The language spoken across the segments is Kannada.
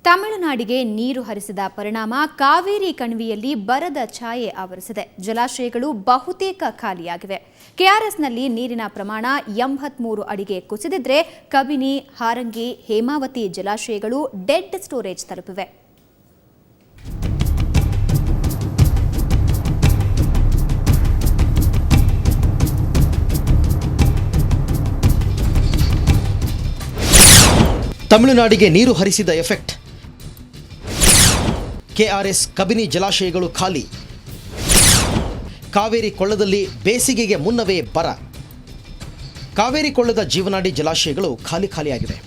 ತಮಿಳುನಾಡಿಗೆ ನೀರು ಹರಿಸಿದ ಪರಿಣಾಮ ಕಾವೇರಿ ಕಣಿವೆಯಲ್ಲಿ ಬರದ ಛಾಯೆ ಆವರಿಸಿದೆ. ಜಲಾಶಯಗಳು ಬಹುತೇಕ ಖಾಲಿಯಾಗಿವೆ. ಕೆಆರ್ಎಸ್ನಲ್ಲಿ ನೀರಿನ ಪ್ರಮಾಣ 83 ಅಡಿಗೆ ಕುಸಿದಿದ್ರೆ ಕಬಿನಿ, ಹಾರಂಗಿ, ಹೇಮಾವತಿ ಜಲಾಶಯಗಳು ಡೆಡ್ ಸ್ಟೋರೇಜ್ ತಲುಪಿವೆ. ತಮಿಳುನಾಡಿಗೆ ನೀರು ಹರಿಸಿದ ಎಫೆಕ್ಟ್. ಕೆಆರ್ಎಸ್, ಕಬಿನಿ ಜಲಾಶಯಗಳು ಖಾಲಿ. ಕಾವೇರಿ ಕೊಳ್ಳದಲ್ಲಿ ಬೇಸಿಗೆಗೆ ಮುನ್ನವೇ ಬರ. ಕಾವೇರಿ ಕೊಳ್ಳದ ಜೀವನಾಡಿ ಜಲಾಶಯಗಳು ಖಾಲಿಯಾಗಿವೆ.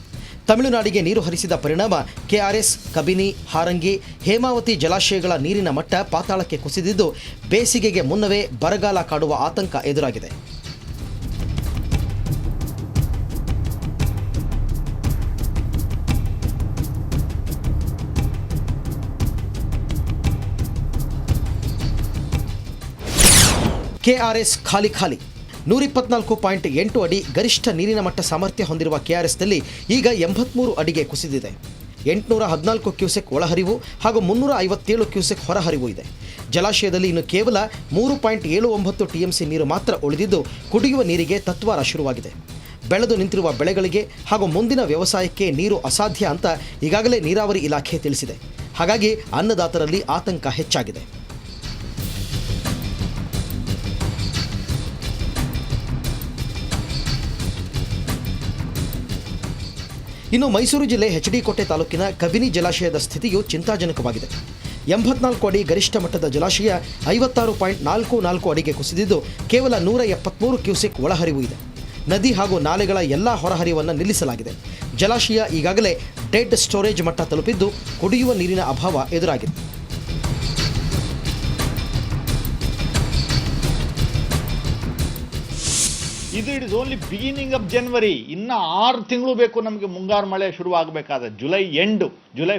ತಮಿಳುನಾಡಿಗೆ ನೀರು ಹರಿಸಿದ ಪರಿಣಾಮ ಕೆಆರ್ಎಸ್, ಕಬಿನಿ, ಹಾರಂಗಿ, ಹೇಮಾವತಿ ಜಲಾಶಯಗಳ ನೀರಿನ ಮಟ್ಟ ಪಾತಾಳಕ್ಕೆ ಕುಸಿದಿದ್ದು ಬೇಸಿಗೆಗೆ ಮುನ್ನವೇ ಬರಗಾಲ ಕಾಡುವ ಆತಂಕ ಎದುರಾಗಿದೆ. ಕೆಆರ್ಎಸ್ ಖಾಲಿ 124.8 ಅಡಿ ಗರಿಷ್ಠ ನೀರಿನ ಮಟ್ಟ ಸಾಮರ್ಥ್ಯ ಹೊಂದಿರುವ ಕೆಆರ್ಎಸ್ನಲ್ಲಿ ಈಗ 83 ಅಡಿಗೆ ಕುಸಿದಿದೆ. 814 ಕ್ಯೂಸೆಕ್ ಒಳಹರಿವು ಹಾಗೂ 357 ಕ್ಯೂಸೆಕ್ ಹೊರಹರಿವು ಇದೆ. ಜಲಾಶಯದಲ್ಲಿ ಇನ್ನು ಕೇವಲ 3.79 ಟಿಎಂಸಿ ನೀರು ಮಾತ್ರ ಉಳಿದಿದ್ದು ಕುಡಿಯುವ ನೀರಿಗೆ ತತ್ವಾರ ಶುರುವಾಗಿದೆ. ಬೆಳೆದು ನಿಂತಿರುವ ಬೆಳೆಗಳಿಗೆ ಹಾಗೂ ಮುಂದಿನ ವ್ಯವಸಾಯಕ್ಕೆ ನೀರು ಅಸಾಧ್ಯ ಅಂತ ಈಗಾಗಲೇ ನೀರಾವರಿ ಇಲಾಖೆ ತಿಳಿಸಿದೆ. ಹಾಗಾಗಿ ಅನ್ನದಾತರಲ್ಲಿ ಆತಂಕ ಹೆಚ್ಚಾಗಿದೆ. ಇನ್ನು ಮೈಸೂರು ಜಿಲ್ಲೆ ಎಚ್.ಡಿ. ಕೋಟೆ ತಾಲೂಕಿನ ಕಬಿನಿ ಜಲಾಶಯದ ಸ್ಥಿತಿಯು ಚಿಂತಾಜನಕವಾಗಿದೆ. 84 ಅಡಿ ಗರಿಷ್ಠ ಮಟ್ಟದ ಜಲಾಶಯ 56.44 ಅಡಿಗೆ ಕುಸಿದಿದ್ದು ಕೇವಲ 173 ಕ್ಯೂಸೆಕ್ ಒಳಹರಿವು ಇದೆ. ನದಿ ಹಾಗೂ ನಾಲೆಗಳ ಎಲ್ಲ ಹೊರಹರಿವನ್ನು ನಿಲ್ಲಿಸಲಾಗಿದೆ. ಜಲಾಶಯ ಈಗಾಗಲೇ ಡೆಡ್ ಸ್ಟೋರೇಜ್ ಮಟ್ಟ ತಲುಪಿದ್ದು ಕುಡಿಯುವ ನೀರಿನ ಅಭಾವ ಎದುರಾಗಿದೆ. ಇದು it is only beginning of ಜನವರಿ. ಇನ್ನು 6 ತಿಂಗಳು ಬೇಕು ನಮಗೆ ಮುಂಗಾರು ಮಳೆ ಶುರುವಾಗಬೇಕಾದ್ರೆ. ಜುಲೈ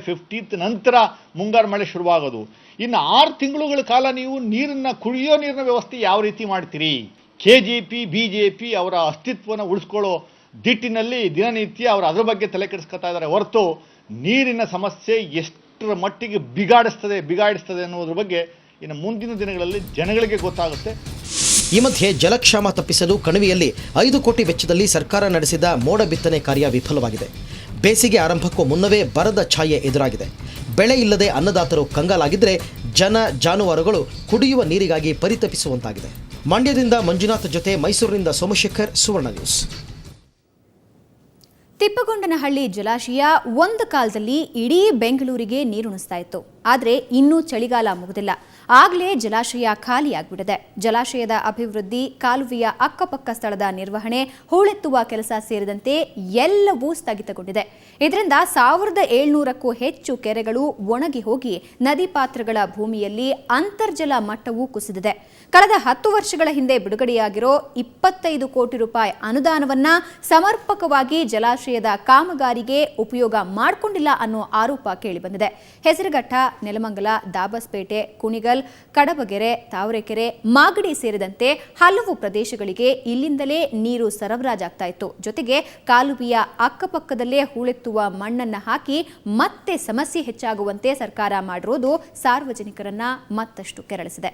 15th ನಂತರ ಮುಂಗಾರು ಮಳೆ ಶುರುವಾಗೋದು. ಇನ್ನು 6 ತಿಂಗಳುಗಳ ಕಾಲ ನೀವು ಕುಡಿಯೋ ನೀರಿನ ವ್ಯವಸ್ಥೆ ಯಾವ ರೀತಿ ಮಾಡ್ತೀರಿ? KJP, BJP ಅವರ ಅಸ್ತಿತ್ವನ ಉಳಿಸ್ಕೊಳ್ಳೋ ದಿಟ್ಟಿನಲ್ಲಿ ದಿನನಿತ್ಯ ಅವರು ಅದರ ಬಗ್ಗೆ ತಲೆ ಕೆಡಿಸ್ಕೊತಾ ಇದ್ದಾರೆ ಹೊರತು ನೀರಿನ ಸಮಸ್ಯೆ ಎಷ್ಟರ ಮಟ್ಟಿಗೆ ಬಿಗಾಡಿಸ್ತದೆ ಅನ್ನೋದ್ರ ಬಗ್ಗೆ ಇನ್ನು ಮುಂದಿನ ದಿನಗಳಲ್ಲಿ ಜನಗಳಿಗೆ ಗೊತ್ತಾಗುತ್ತೆ. ಈ ಮಧ್ಯೆ ಜಲಕ್ಷಾಮ ತಪ್ಪಿಸಲು ಕಣಿವೆಯಲ್ಲಿ 5 ಕೋಟಿ ವೆಚ್ಚದಲ್ಲಿ ಸರ್ಕಾರ ನಡೆಸಿದ ಮೋಡ ಬಿತ್ತನೆ ಕಾರ್ಯ ವಿಫಲವಾಗಿದೆ. ಬೇಸಿಗೆ ಆರಂಭಕ್ಕೂ ಮುನ್ನವೇ ಬರದ ಛಾಯೆ ಎದುರಾಗಿದೆ. ಬೆಳೆ ಇಲ್ಲದೆ ಅನ್ನದಾತರು ಕಂಗಾಲಾಗಿದ್ದರೆ ಜಾನುವಾರುಗಳು ಕುಡಿಯುವ ನೀರಿಗಾಗಿ ಪರಿತಪಿಸುವಂತಾಗಿದೆ. ಮಂಡ್ಯದಿಂದ ಮಂಜುನಾಥ್ ಜೊತೆ ಮೈಸೂರಿನಿಂದ ಸೋಮಶೇಖರ್, ಸುವರ್ಣ ನ್ಯೂಸ್. ತಿಪ್ಪಗೊಂಡನಹಳ್ಳಿ ಜಲಾಶಯ ಒಂದು ಕಾಲದಲ್ಲಿ ಇಡೀ ಬೆಂಗಳೂರಿಗೆ ನೀರುಣಿಸ್ತಾ ಇತ್ತು. ಆದರೆ ಇನ್ನೂ ಚಳಿಗಾಲ ಮುಗಿದಿಲ್ಲ. ಆಗಲೇ ಜಲಾಶಯ ಖಾಲಿಯಾಗಿಬಿಟ್ಟಿದೆ. ಜಲಾಶಯದ ಅಭಿವೃದ್ಧಿ, ಕಾಲುವೆಯ ಅಕ್ಕಪಕ್ಕ ಸ್ಥಳದ ನಿರ್ವಹಣೆ, ಹೂಳೆತ್ತುವ ಕೆಲಸ ಸೇರಿದಂತೆ ಎಲ್ಲವೂ ಸ್ಥಗಿತಗೊಂಡಿದೆ. ಇದರಿಂದ 1700ಕ್ಕೂ ಹೆಚ್ಚು ಕೆರೆಗಳು ಒಣಗಿ ಹೋಗಿ ನದಿ ಪಾತ್ರಗಳ ಭೂಮಿಯಲ್ಲಿ ಅಂತರ್ಜಲ ಮಟ್ಟವೂ ಕುಸಿದಿದೆ. ಕಳೆದ 10 ವರ್ಷಗಳ ಹಿಂದೆ ಬಿಡುಗಡೆಯಾಗಿರೋ 25 ಕೋಟಿ ರೂಪಾಯಿ ಅನುದಾನವನ್ನ ಸಮರ್ಪಕವಾಗಿ ಜಲಾಶಯದ ಕಾಮಗಾರಿಗೆ ಉಪಯೋಗ ಮಾಡಿಕೊಂಡಿಲ್ಲ ಅನ್ನೋ ಆರೋಪ ಕೇಳಿಬಂದಿದೆ. ಹೆಸರುಘಟ್ಟ, ನೆಲಮಂಗಲ, ದಾಬಸ್ಪೇಟೆ, ಕುಣಿಗಲ್, ಕಡಬಗೆರೆ, ತಾವರೆಕೆರೆ, ಮಾಗಡಿ ಸೇರಿದಂತೆ ಹಲವು ಪ್ರದೇಶಗಳಿಗೆ ಇಲ್ಲಿಂದಲೇ ನೀರು ಸರಬರಾಜಾಗ್ತಾ ಇತ್ತು. ಜೊತೆಗೆ ಕಾಲುವೆಯ ಅಕ್ಕಪಕ್ಕದಲ್ಲೇ ಹೂಳೆತ್ತುವ ಮಣ್ಣನ್ನ ಹಾಕಿ ಮತ್ತೆ ಸಮಸ್ಯೆ ಹೆಚ್ಚಾಗುವಂತೆ ಸರ್ಕಾರ ಮಾಡಿರೋದು ಸಾರ್ವಜನಿಕರನ್ನ ಮತ್ತಷ್ಟು ಕೆರಳಿಸಿದೆ.